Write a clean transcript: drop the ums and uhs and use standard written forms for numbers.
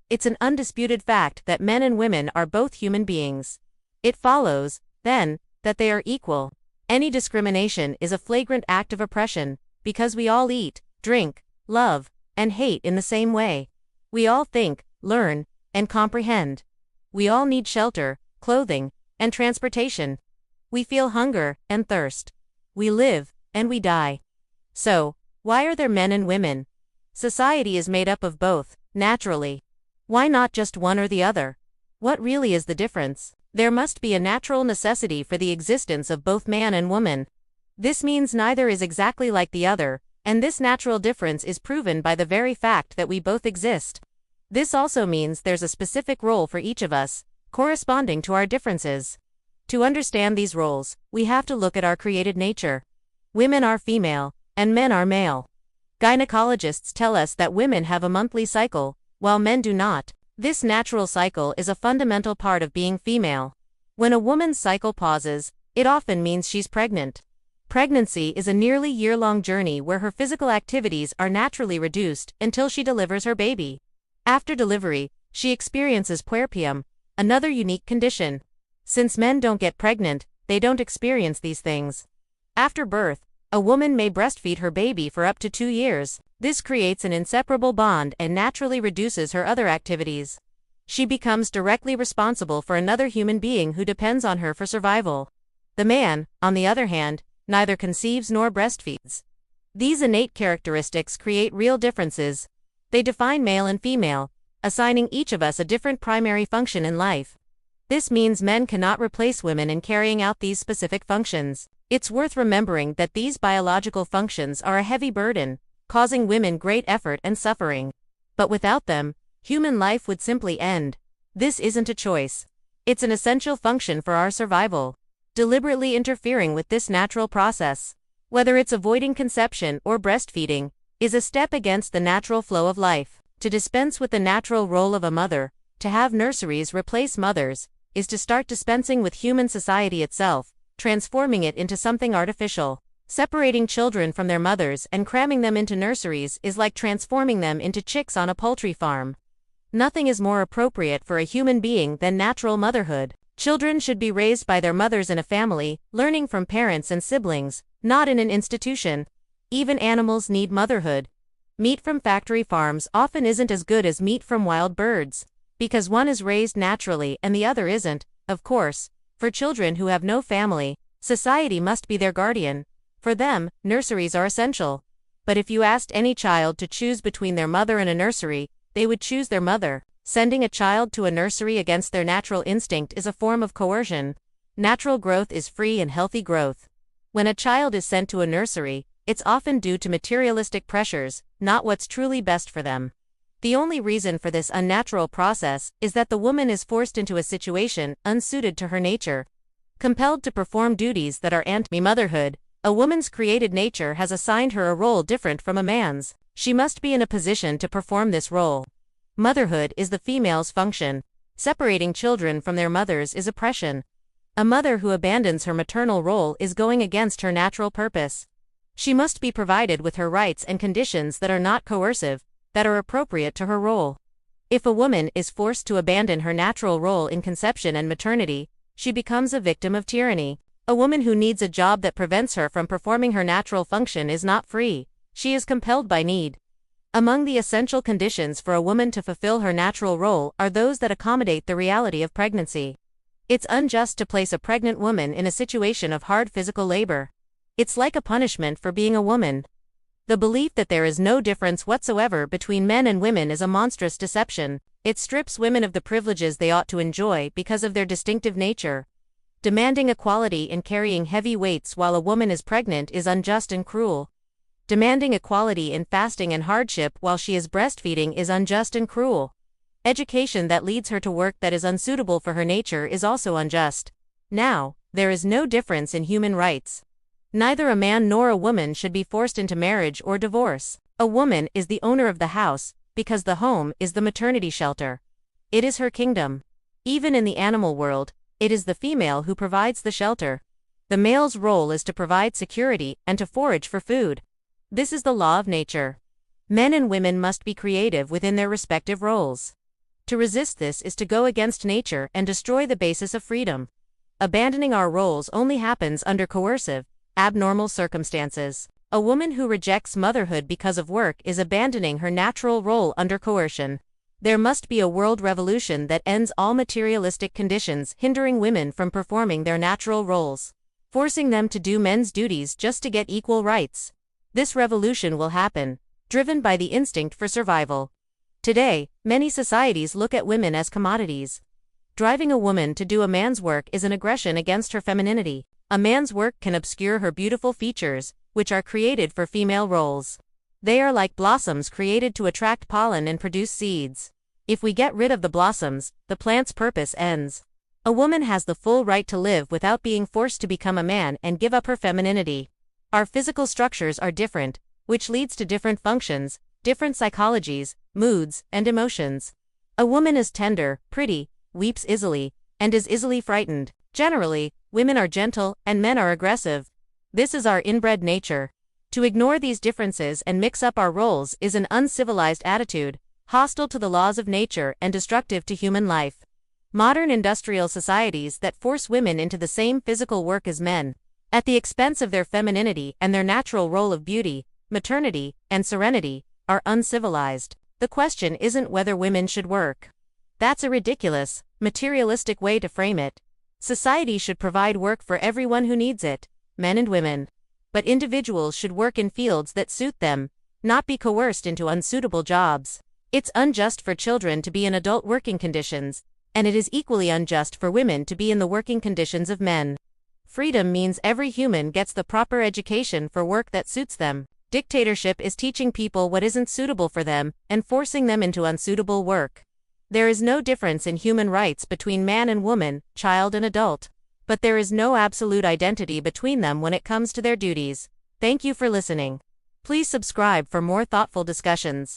It's an undisputed fact that men and women are both human beings. It follows, then, that they are equal. Any discrimination is a flagrant act of oppression, because we all eat, drink, love, and hate in the same way. We all think, learn, and comprehend. We all need shelter, clothing, and transportation. We feel hunger and thirst. We live, and we die. So, why are there men and women? Society is made up of both, naturally. Why not just one or the other? What really is the difference? There must be a natural necessity for the existence of both man and woman. This means neither is exactly like the other, and this natural difference is proven by the very fact that we both exist. This also means there's a specific role for each of us, corresponding to our differences. To understand these roles, we have to look at our created nature. Women are female, and men are male. Gynecologists tell us that women have a monthly cycle, while men do not. This natural cycle is a fundamental part of being female. When a woman's cycle pauses, it often means she's pregnant. Pregnancy is a nearly year-long journey where her physical activities are naturally reduced until she delivers her baby. After delivery, she experiences puerperium, another unique condition. Since men don't get pregnant, they don't experience these things. After birth, a woman may breastfeed her baby for up to 2 years. This creates an inseparable bond and naturally reduces her other activities. She becomes directly responsible for another human being who depends on her for survival. The man, on the other hand, neither conceives nor breastfeeds. These innate characteristics create real differences. They define male and female, assigning each of us a different primary function in life. This means men cannot replace women in carrying out these specific functions. It's worth remembering that these biological functions are a heavy burden, causing women great effort and suffering. But without them, human life would simply end. This isn't a choice. It's an essential function for our survival. Deliberately interfering with this natural process, whether it's avoiding conception or breastfeeding, is a step against the natural flow of life. To dispense with the natural role of a mother, to have nurseries replace mothers, is to start dispensing with human society itself, transforming it into something artificial. Separating children from their mothers and cramming them into nurseries is like transforming them into chicks on a poultry farm. Nothing is more appropriate for a human being than natural motherhood. Children should be raised by their mothers in a family, learning from parents and siblings, not in an institution. Even animals need motherhood. Meat from factory farms often isn't as good as meat from wild birds, because one is raised naturally and the other isn't. Of course, for children who have no family, society must be their guardian. For them, nurseries are essential. But if you asked any child to choose between their mother and a nursery, they would choose their mother. Sending a child to a nursery against their natural instinct is a form of coercion. Natural growth is free and healthy growth. When a child is sent to a nursery, it's often due to materialistic pressures, not what's truly best for them. The only reason for this unnatural process is that the woman is forced into a situation unsuited to her nature, compelled to perform duties that are anti-motherhood. A woman's created nature has assigned her a role different from a man's. She must be in a position to perform this role. Motherhood is the female's function. Separating children from their mothers is oppression. A mother who abandons her maternal role is going against her natural purpose. She must be provided with her rights and conditions that are not coercive, that are appropriate to her role. If a woman is forced to abandon her natural role in conception and maternity, she becomes a victim of tyranny. A woman who needs a job that prevents her from performing her natural function is not free. She is compelled by need. Among the essential conditions for a woman to fulfill her natural role are those that accommodate the reality of pregnancy. It's unjust to place a pregnant woman in a situation of hard physical labor. It's like a punishment for being a woman. The belief that there is no difference whatsoever between men and women is a monstrous deception. It strips women of the privileges they ought to enjoy because of their distinctive nature. Demanding equality in carrying heavy weights while a woman is pregnant is unjust and cruel. Demanding equality in fasting and hardship while she is breastfeeding is unjust and cruel. Education that leads her to work that is unsuitable for her nature is also unjust. Now, there is no difference in human rights. Neither a man nor a woman should be forced into marriage or divorce. A woman is the owner of the house, because the home is the maternity shelter. It is her kingdom. Even in the animal world, it is the female who provides the shelter. The male's role is to provide security and to forage for food. This is the law of nature. Men and women must be creative within their respective roles. To resist this is to go against nature and destroy the basis of freedom. Abandoning our roles only happens under coercive, abnormal circumstances. A woman who rejects motherhood because of work is abandoning her natural role under coercion. There must be a world revolution that ends all materialistic conditions hindering women from performing their natural roles, forcing them to do men's duties just to get equal rights. This revolution will happen, driven by the instinct for survival. Today, many societies look at women as commodities. Driving a woman to do a man's work is an aggression against her femininity. A man's work can obscure her beautiful features, which are created for female roles. They are like blossoms created to attract pollen and produce seeds. If we get rid of the blossoms, the plant's purpose ends. A woman has the full right to live without being forced to become a man and give up her femininity. Our physical structures are different, which leads to different functions, different psychologies, moods, and emotions. A woman is tender, pretty, weeps easily, and is easily frightened. Generally, women are gentle and men are aggressive. This is our inbred nature. To ignore these differences and mix up our roles is an uncivilized attitude, hostile to the laws of nature and destructive to human life. Modern industrial societies that force women into the same physical work as men, at the expense of their femininity and their natural role of beauty, maternity, and serenity, are uncivilized. The question isn't whether women should work. That's a ridiculous, materialistic way to frame it. Society should provide work for everyone who needs it, men and women. But individuals should work in fields that suit them, not be coerced into unsuitable jobs. It's unjust for children to be in adult working conditions, and it is equally unjust for women to be in the working conditions of men. Freedom means every human gets the proper education for work that suits them. Dictatorship is teaching people what isn't suitable for them and forcing them into unsuitable work. There is no difference in human rights between man and woman, child and adult. But there is no absolute identity between them when it comes to their duties. Thank you for listening. Please subscribe for more thoughtful discussions.